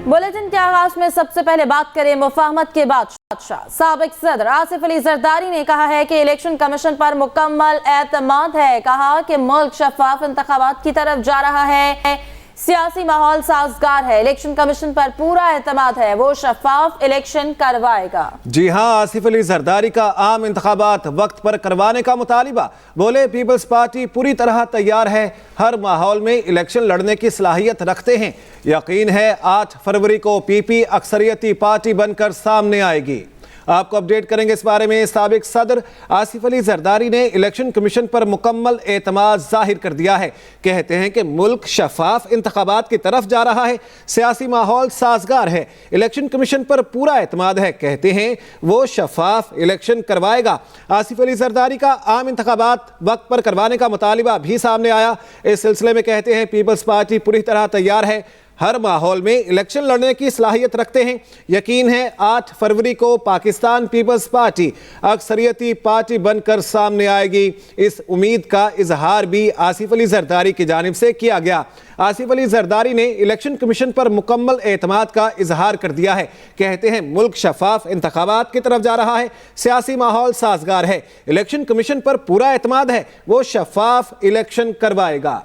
Bulletin के आगाज में सबसे पहले बात करें मुफाहमत के बादशाह साबिक सदर आसिफ अली जरदारी ने कहा है कि इलेक्शन कमीशन पर मुकम्मल एतमाद है। कहा कि मुल्क शफाफ इंतखाबात की तरफ जा रहा है, सियासी माहौल साजगार है, इलेक्शन कमीशन पर पूरा एतमाद है, वो शफाफ इलेक्शन करवाएगा। जी हाँ, आसिफ अली जरदारी का आम इंतखाबात वक्त पर करवाने का मुतालिबा। बोले पीपल्स पार्टी पूरी तरह तैयार है, हर माहौल में इलेक्शन लड़ने की सलाहियत रखते हैं। यकीन है 8 फरवरी को पीपी अक्सरियती पार्टी बनकर सामने आएगी। आपको अपडेट करेंगे इस बारे में। साबिक सदर आसिफ अली जरदारी ने इलेक्शन कमीशन पर मुकम्मल एतमाद जाहिर कर दिया है। कहते हैं कि मुल्क शफाफ इंतखाबात की तरफ जा रहा है, सियासी माहौल साजगार है, इलेक्शन कमीशन पर पूरा एतमाद है। कहते हैं वो शफाफ इलेक्शन करवाएगा। आसिफ अली जरदारी का आम इंतखाबात वक्त पर करवाने का मुतालिबा भी सामने आया। इस सिलसिले में कहते हैं पीपल्स पार्टी पूरी तरह तैयार है, हर माहौल में इलेक्शन लड़ने की सलाहियत रखते हैं। यकीन है 8 फरवरी को पाकिस्तान पीपल्स पार्टी अक्सरियती पार्टी बनकर सामने आएगी। इस उम्मीद का इजहार भी आसिफ अली जरदारी की जानिब से किया गया। आसिफ अली जरदारी ने इलेक्शन कमीशन पर मुकम्मल एतमाद का इजहार कर दिया है। कहते हैं मुल्क शफाफ इंतखाबात की तरफ जा रहा है, सियासी माहौल साजगार है, इलेक्शन कमीशन पर पूरा एतमाद है, वो शफाफ इलेक्शन करवाएगा।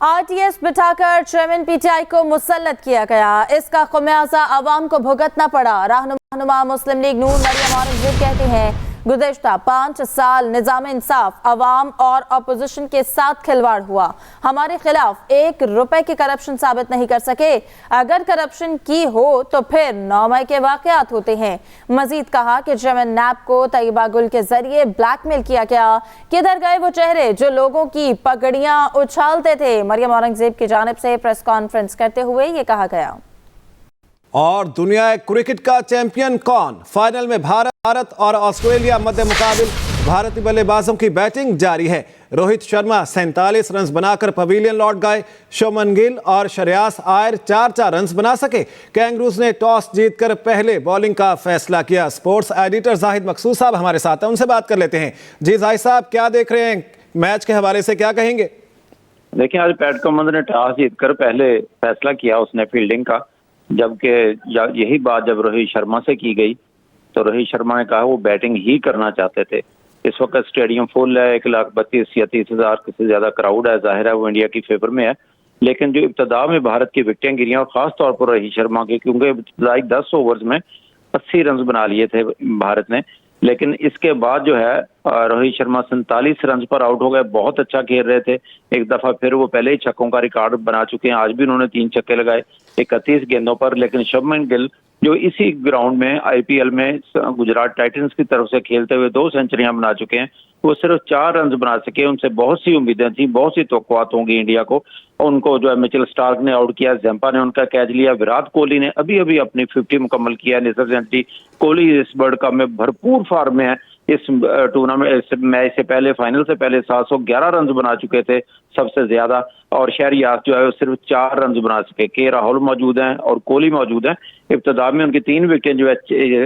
आरटीएस बिठाकर चेयरमैन पीटीआई को मुसल्लत किया गया, इसका खमियाजा अवाम को भुगतना पड़ा। रहनुमा मुस्लिम लीग नून मरियम औरंगजेब कहते हैं गुज़िश्ता 5 साल निज़ाम इंसाफ अवाम और अपोजिशन के साथ खिलवाड़ हुआ, हमारे खिलाफ 1 रुपए की करप्शन साबित नहीं कर सके। अगर करप्शन की हो तो फिर 9 मई के वाक़यात होते हैं। मजीद कहा कि चेयरमैन नैब को तैयबा गुल के जरिए ब्लैकमेल किया गया। किधर गए वो चेहरे जो लोगों की पगड़ियां उछालते थे। मरियम औरंगजेब की जानिब से प्रेस कॉन्फ्रेंस करते हुए ये कहा गया। और दुनिया क्रिकेट का चैंपियन कौन? फाइनल में भारत और ऑस्ट्रेलिया मध्य मुकाबिल। भारतीय बल्लेबाजों की बैटिंग जारी है। रोहित शर्मा 47 रन बनाकर पवेलियन लौट गए। शुभमन गिल और श्रेयस अय्यर 4-4 रन बना सके। कैंगरूज ने टॉस जीतकर पहले बॉलिंग का फैसला किया। स्पोर्ट्स एडिटर जाहिद मकसूद साहब हमारे साथ हैं, उनसे बात कर लेते हैं। जी जाहिद साहब, क्या देख रहे हैं मैच के हवाले से, क्या कहेंगे? देखिए, आज पैट कमिंस ने टॉस जीतकर पहले फैसला किया उसने फील्डिंग का, जबकि यही बात जब रोहित शर्मा से की गई तो रोहित शर्मा ने कहा वो बैटिंग ही करना चाहते थे। इस वक्त स्टेडियम फुल है, 1,32,000 या 30,000 से ज्यादा क्राउड है। जाहिर है वो इंडिया की फेवर में है, लेकिन जो इब्तदा में भारत की विकेटें गिरी और खास तौर पर रोहित शर्मा की, क्योंकि इब्तदाई 10 ओवर्स में 80 रन बना लिए थे भारत ने, लेकिन इसके बाद जो है रोहित शर्मा 47 रन पर आउट हो गए। बहुत अच्छा खेल रहे थे, एक दफा फिर वो पहले ही छक्कों का रिकॉर्ड बना चुके हैं। आज भी उन्होंने 3 छक्के लगाए 31 गेंदों पर। लेकिन शुभमन गिल जो इसी ग्राउंड में आईपीएल में गुजरात टाइटंस की तरफ से खेलते हुए 2 सेंचुरियां बना चुके हैं, वो सिर्फ 4 रन बना सके। उनसे बहुत सी उम्मीदें थी, बहुत सी तवक्कुआत होंगी इंडिया को। उनको जो है मिचेल स्टार्क ने आउट किया, जंपा ने उनका कैच लिया, विराट कोहली ने अभी अभी अपनी 50 मुकम्मल किया, निसर सेंचुरी। कोहली इस वर्ल्ड कप में भरपूर फॉर्म में है। इस टूर्नामेंट मैच से पहले, फाइनल से पहले 711 रन बना चुके थे सबसे ज्यादा, और शहरियार जो है वो सिर्फ 4 रन बना सके। के राहुल मौजूद हैं और कोहली मौजूद हैं। इब्तदा में उनकी 3 विकेटें जो है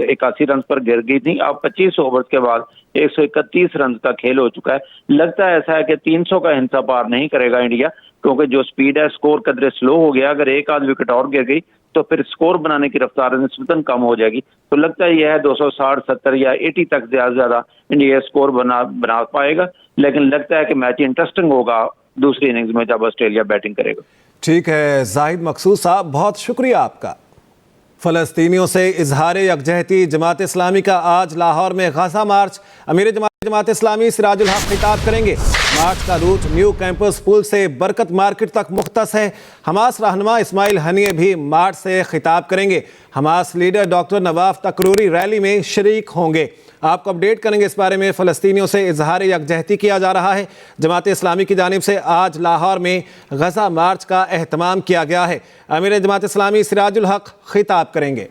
81 रन पर गिर गई थी। अब 25 ओवर्स के बाद 131 रन का खेल हो चुका है। लगता है ऐसा है कि 300 का हिंसा पार नहीं करेगा इंडिया, क्योंकि जो स्पीड है स्कोर कदरे स्लो हो गया। अगर एक आध विकेट और गिर गई तो फिर स्कोर बनाने की रफ्तार निस्बतन कम हो जाएगी। तो लगता है यह है 260, 70 या 80 तक ज्यादा इंडिया स्कोर बना पाएगा। लेकिन लगता है कि मैच इंटरेस्टिंग होगा दूसरी इनिंग्स में जब ऑस्ट्रेलिया बैटिंग करेगा। ठीक है जाहिद मकसूद साहब, बहुत शुक्रिया आपका। फलस्तीनियों से इजहार यकजहती। जमात इस्लामी का आज लाहौर में गजा मार्च। अमीर जमात इस्लामी सिराजुल हक खिताब करेंगे। मार्च का रूट न्यू कैंपस पुल से बरकत मार्केट तक मुख्तस है। हमास रहनुमा इस्माइल हनीए भी मार्च से खिताब करेंगे। Hamas leader doctor Nawaf Takruri rally में शरीक होंगे। आपको अपडेट करेंगे इस बारे में। फ़लस्तीनियों से इजहार यकजहती किया जा रहा है। जमात इस्लामी की जानिब से आज लाहौर में गजा मार्च का एहतमाम किया गया है। अमीर जमात इस्लामी सिराजुल हक खिताब करेंगे।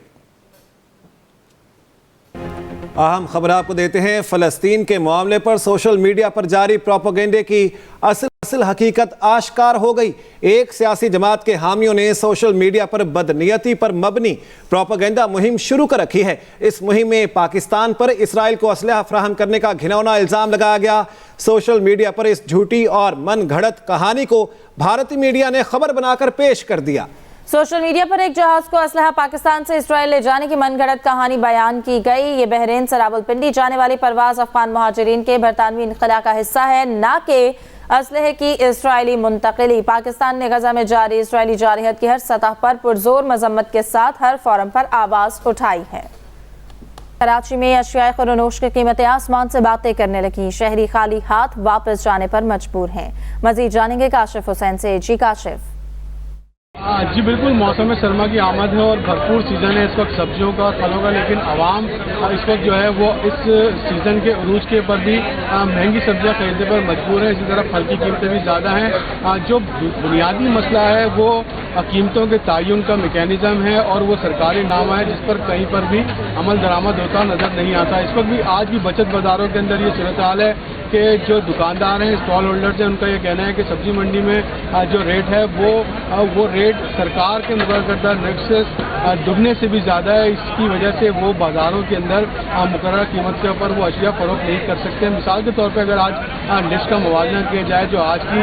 अहम खबर आपको देते हैं। फलस्तीन के मामले पर सोशल मीडिया पर जारी प्रोपेगेंडे की असल हकीकत आश्कार हो गई। एक सियासी जमात के हामियों ने सोशल मीडिया पर बदनीयती पर मबनी प्रोपेगेंडा मुहिम शुरू कर रखी है। इस मुहिम में पाकिस्तान पर इसराइल को असलहा फराहम करने का घिनौना इल्जाम लगाया गया। सोशल मीडिया पर इस झूठी और मन घड़त कहानी को भारतीय मीडिया ने खबर बनाकर पेश कर दिया। सोशल मीडिया पर एक जहाज को असलहा पाकिस्तान से इसराइल ले जाने की मनगढ़ंत कहानी बयान की गई। ये बहरीन से रावलपिंडी जाने वाली परवाज अफगान मुहाजिरीन के बरतानवी इनखला का हिस्सा है, ना कि असलहे की इसराइली मुंतकिली। पाकिस्तान ने गजा में जारी इसराइली जारहियत की हर सतह पर पुरजोर मजम्मत के साथ हर फोरम पर आवाज उठाई है। कराची में अशियाए खुरनोश की कीमतें आसमान से बातें करने लगी। शहरी खाली हाथ वापस जाने पर मजबूर हैं। मजीद जानेंगे काशिफ हुसैन से। जी काशिफ। जी बिल्कुल, मौसम सरमा की आमद है और भरपूर सीज़न है इस वक्त सब्जियों का, फलों का, लेकिन आवाम इस वक्त जो है वो इस सीज़न के उरूज के ऊपर भी महंगी सब्जियां खरीदने पर मजबूर है। इसी तरह फल की कीमतें भी ज़्यादा हैं। जो बुनियादी मसला है वो कीमतों के तयन का मेकैनिज़म है और वो सरकारी नामा है जिस पर कहीं पर भी अमल दरामद होता नज़र नहीं आता। इस वक्त भी आज भी बचत बाज़ारों के अंदर ये सूरत हाल है कि जो दुकानदार हैं, स्टॉल होल्डर्स हैं, उनका ये कहना है कि सब्जी मंडी में जो रेट है वो रेट सरकार के मुकर करदा रेट से दुगने से भी ज़्यादा है। इसकी वजह से वो बाज़ारों के अंदर मुकर्रर कीमत के ऊपर वो अशिया फरोख्त नहीं कर सकते। मिसाल के तौर पर अगर आज लिस्ट का मुवाजना किया जाए जो आज की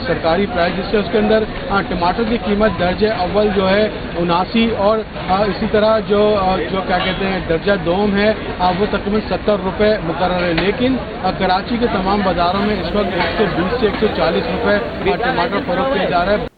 सरकारी प्राइस लिस्ट है, उसके अंदर टमाटर की कीमत दर्जे अव्वल जो है 79 और इसी तरह जो क्या कहते हैं दर्जा दोम है वो तकरीबन 70 रुपये मुकर्रर है। लेकिन कराची के तमाम बाज़ारों में इस वक्त 120 से 140 रुपये टमाटर फरोख्त किया जा रहा है।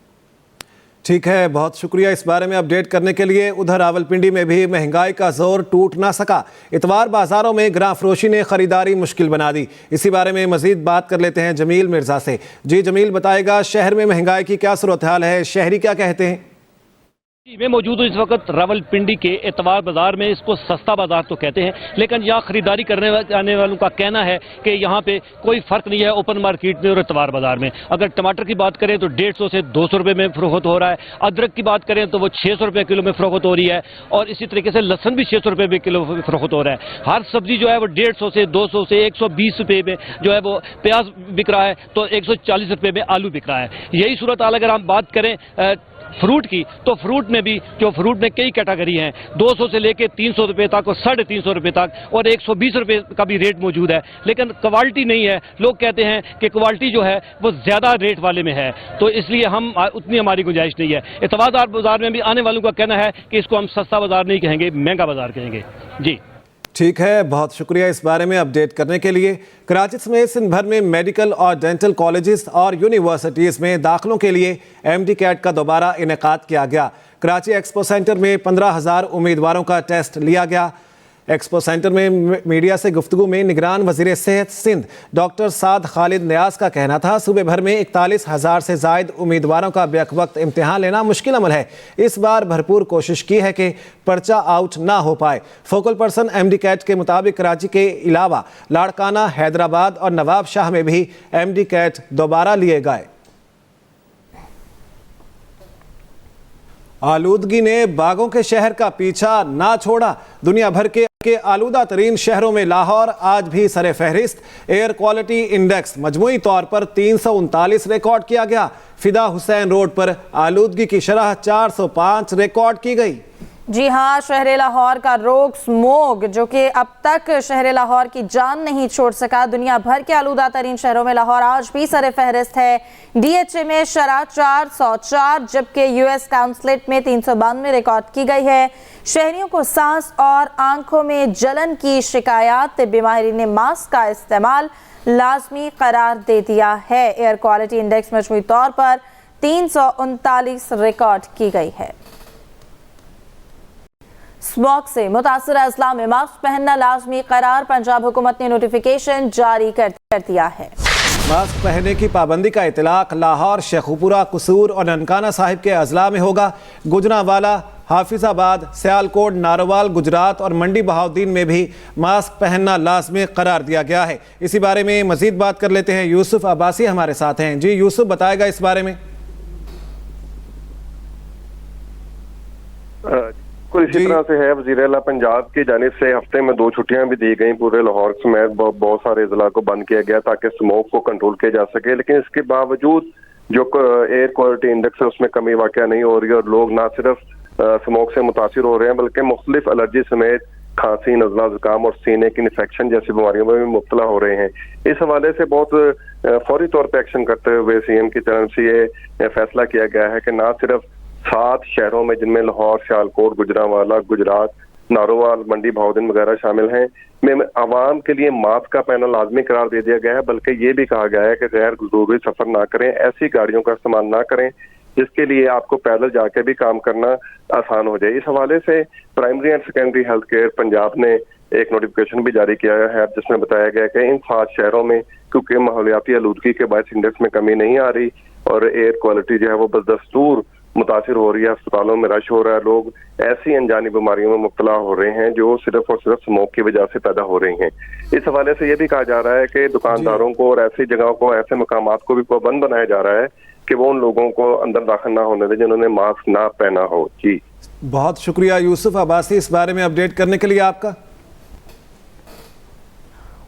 ठीक है, बहुत शुक्रिया इस बारे में अपडेट करने के लिए। उधर रावलपिंडी में भी महंगाई का जोर टूट ना सका। इतवार बाजारों में ग्रां फरोशी ने खरीदारी मुश्किल बना दी। इसी बारे में मजीद बात कर लेते हैं जमील मिर्जा से। जी जमील, बताएगा शहर में महंगाई की क्या सूरत हाल है, शहरी क्या कहते हैं? मैं मौजूद हूँ इस वक्त रावलपिंडी के एतवार बाजार में। इसको सस्ता बाजार तो कहते हैं, लेकिन यहाँ खरीदारी करने आने वालों का कहना है कि यहाँ पे कोई फर्क नहीं है ओपन मार्केट में और एतवार बाजार में। अगर टमाटर की बात करें तो 150 से 200 रुपये में फरोख्त हो रहा है। अदरक की बात करें तो वो 600 रुपये किलो में फरोख्त हो रही है और इसी तरीके से लहसन भी 600 रुपये में किलो में फरोख्त हो रहा है। हर सब्जी जो है वो 150 से 200 से 120 रुपये में जो है वो प्याज बिक रहा है, तो 140 रुपये में आलू बिक रहा है। यही सूरत हाल अगर हम बात करें फ्रूट की, तो फ्रूट में भी फ्रूट में कई कैटेगरी हैं, 200 से लेके 300 रुपये तक और 350 रुपये तक और 120 रुपये का भी रेट मौजूद है। लेकिन क्वालिटी नहीं है। लोग कहते हैं कि क्वालिटी जो है वो ज़्यादा रेट वाले में है, तो इसलिए उतनी हमारी गुंजाइश नहीं है। इतवार बाजार में भी आने वालों का कहना है कि इसको हम सस्ता बाजार नहीं कहेंगे, महंगा बाजार कहेंगे। जी ठीक है, बहुत शुक्रिया इस बारे में अपडेट करने के लिए। कराची समेत सिंध भर में मेडिकल और डेंटल कॉलेजेस और यूनिवर्सिटीज़ में दाखिलों के लिए MD कैट का दोबारा इनेकाद किया गया। कराची एक्सपो सेंटर में 15,000 उम्मीदवारों का टेस्ट लिया गया। एक्सपो सेंटर में मीडिया से गुफ्तगू में निगरान वज़ीर सेहत सिंध डॉक्टर साद खालिद नियाज का कहना था सूबे भर में 41,000 से ज़ायद उम्मीदवारों का बेवक्त इम्तिहान लेना मुश्किल अमल है। इस बार भरपूर कोशिश की है कि पर्चा आउट ना हो पाए। फोकल पर्सन MD कैट के मुताबिक कराची के अलावा लाड़काना, हैदराबाद और नवाब शाह में भी MD कैट दोबारा लिए गए। आलूदगी ने बागों के शहर का पीछा ना छोड़ा। दुनिया भर के आलूदा तरीन शहरों में लाहौर आज भी सरे फहरिस्त। एयर क्वालिटी इंडेक्स मजमूई तौर पर 339 रिकॉर्ड किया गया। फिदा हुसैन रोड पर आलूदगी की शरह 405 रिकॉर्ड की गई। जी हाँ, शहर लाहौर का रोग स्मोग जो कि अब तक शहर लाहौर की जान नहीं छोड़ सका। दुनिया भर के आलूदा तरीन शहरों में लाहौर आज भी सरे फहरिस्त है। DHA में शरह 404 जबकि US काउंसलेट में 392 रिकॉर्ड की गई है। शहरियों को सांस और आंखों में जलन की शिकायत, बीमारी ने मास्क का इस्तेमाल लाजमी करार दे दिया है। एयर क्वालिटी इंडेक्स मजमूई तौर पर 339 रिकॉर्ड की गई है। स्मॉग से मुतासर अजला में मास्क पहनना लाजमी करार, पंजाब हुकूमत ने नोटिफिकेशन जारी कर दिया है। मास्क पहनने की पाबंदी का इतलाक लाहौर, शेखुपुरा, कसूर और ननकाना साहिब के अजला में होगा। गुजरांवाला, हाफिजाबाद, सियालकोट, नारोवाल, गुजरात और मंडी बहाउद्दीन में भी मास्क पहनना लाजमी करार दिया गया है। इसी बारे में मजीद बात कर लेते हैं। यूसुफ अब्बासी हमारे साथ हैं। जी यूसुफ, बताएगा इस बारे में। कुल इसी तरह से है। वज़ीर आला पंजाब की जानिब से हफ्ते में 2 छुट्टियां भी दी गई, पूरे लाहौर समेत बहुत सारे अजला को बंद किया गया ताकि स्मोक को कंट्रोल किया जा सके। लेकिन इसके बावजूद जो एयर क्वालिटी इंडेक्स है उसमें कमी वाक़या नहीं हो रही और लोग ना सिर्फ स्मोक से मुतासिर हो रहे हैं बल्कि मुख्तलिफ एलर्जी समेत खांसी, नज़ला, जुकाम और सीने की इन्फेक्शन जैसी बीमारियों में भी मुब्तला हो रहे हैं। इस हवाले से बहुत फौरी तौर पर एक्शन करते हुए CM की तरफ से ये फैसला किया गया है कि ना सिर्फ 7 शहरों में जिनमें लाहौर, सियालकोट, गुजरांवाला, गुजरात, नारोवाल, मंडी, भावदिन वगैरह शामिल हैं में आवाम के लिए मास्क का पहनना लाजमी करार दे दिया गया है, बल्कि ये भी कहा गया है कि गैर ज़रूरी सफर ना करें, ऐसी गाड़ियों का इस्तेमाल ना करें जिसके लिए आपको पैदल जाके भी काम करना आसान हो जाए। इस हवाले से primary and secondary health care Punjab ने एक नोटिफिकेशन भी जारी किया है जिसमें बताया गया कि इन 7 शहरों में क्योंकि माहौलियाती आलूदगी के बायस इंडेक्स में कमी नहीं आ रही और एयर क्वालिटी जो है वो बदस्तूर मुतासिर हो रही है, अस्पतालों में रश हो रहा है, लोग ऐसी अनजानी बीमारियों में मुब्तला हो रहे हैं जो सिर्फ और सिर्फ स्मोक की वजह से पैदा हो रही हैं। इस हवाले से ये भी कहा जा रहा है कि दुकानदारों को और ऐसी जगहों को, ऐसे मकामात को भी पाबंद बनाया जा रहा है कि वो उन लोगों को अंदर दाखिल ना होने दें जिन्होंने मास्क ना पहना हो। जी बहुत शुक्रिया यूसुफ अब्बासी इस बारे में अपडेट करने के लिए आपका।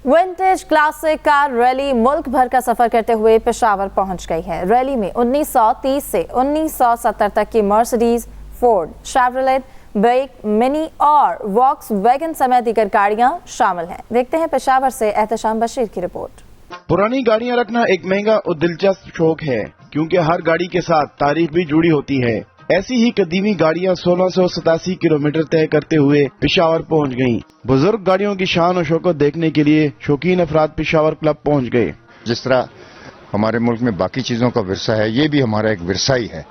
विंटेज क्लासिक कार रैली मुल्क भर का सफर करते हुए पेशावर पहुंच गई है। रैली में 1930 से 1970 तक की Mercedes, Ford, Chevrolet, Buick, Mini और वॉक्सवैगन समेत दीगर गाड़ियां शामिल हैं। देखते हैं पेशावर से एहतशाम बशीर की रिपोर्ट। पुरानी गाड़ियां रखना एक महंगा और दिलचस्प शौक है क्योंकि हर गाड़ी के साथ तारीख भी जुड़ी होती है। ऐसी ही कदीमी गाड़ियां 1687 किलोमीटर तय करते हुए पेशावर पहुंच गईं। बुजुर्ग गाड़ियों की शान और शौकत देखने के लिए शौकीन अफराद पेशावर क्लब पहुंच गए। जिस तरह हमारे मुल्क में बाकी चीजों का विरसा है, ये भी हमारा एक विरसा ही है,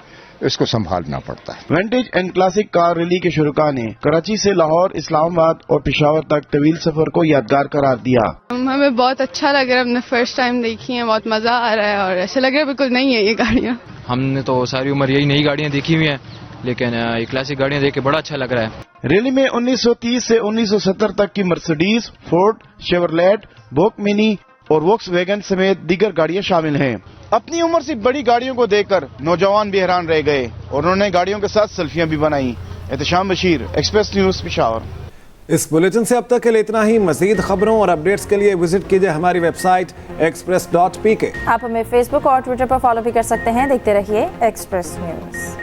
इसको संभालना पड़ता है। Vintage and classic car rally के शुरुका ने कराची से लाहौर, इस्लामाबाद और पेशावर तक तवील सफर को यादगार करार दिया। हमें बहुत अच्छा लग रहा है, हमने फर्स्ट टाइम देखी है, बहुत मजा आ रहा है और ऐसा लग रहा है बिल्कुल नहीं है ये गाड़ियाँ। हमने तो सारी उम्र यही नई गाड़ियाँ देखी हुई हैं, लेकिन ये क्लासिक गाड़ियाँ देख के बड़ा अच्छा लग रहा है। रैली में 1930 से 1970 तक की मर्सिडीज, फोर्ड, शेवरलेट, बोक मिनी और वॉक्सवैगन समेत दीगर गाड़ियां शामिल हैं। अपनी उम्र से बड़ी गाड़ियों को देखकर नौजवान भी हैरान रह गए और उन्होंने गाड़ियों के साथ सेल्फियां भी बनाई। Ehtesham Bashir, express news, Peshawar. इस बुलेटिन से अब तक के लिए इतना ही। मजीद खबरों और अपडेट्स के लिए विजिट कीजिए हमारी वेबसाइट express.pk। आप हमें फेसबुक और ट्विटर पर फॉलो भी कर सकते हैं। देखते रहिए एक्सप्रेस न्यूज।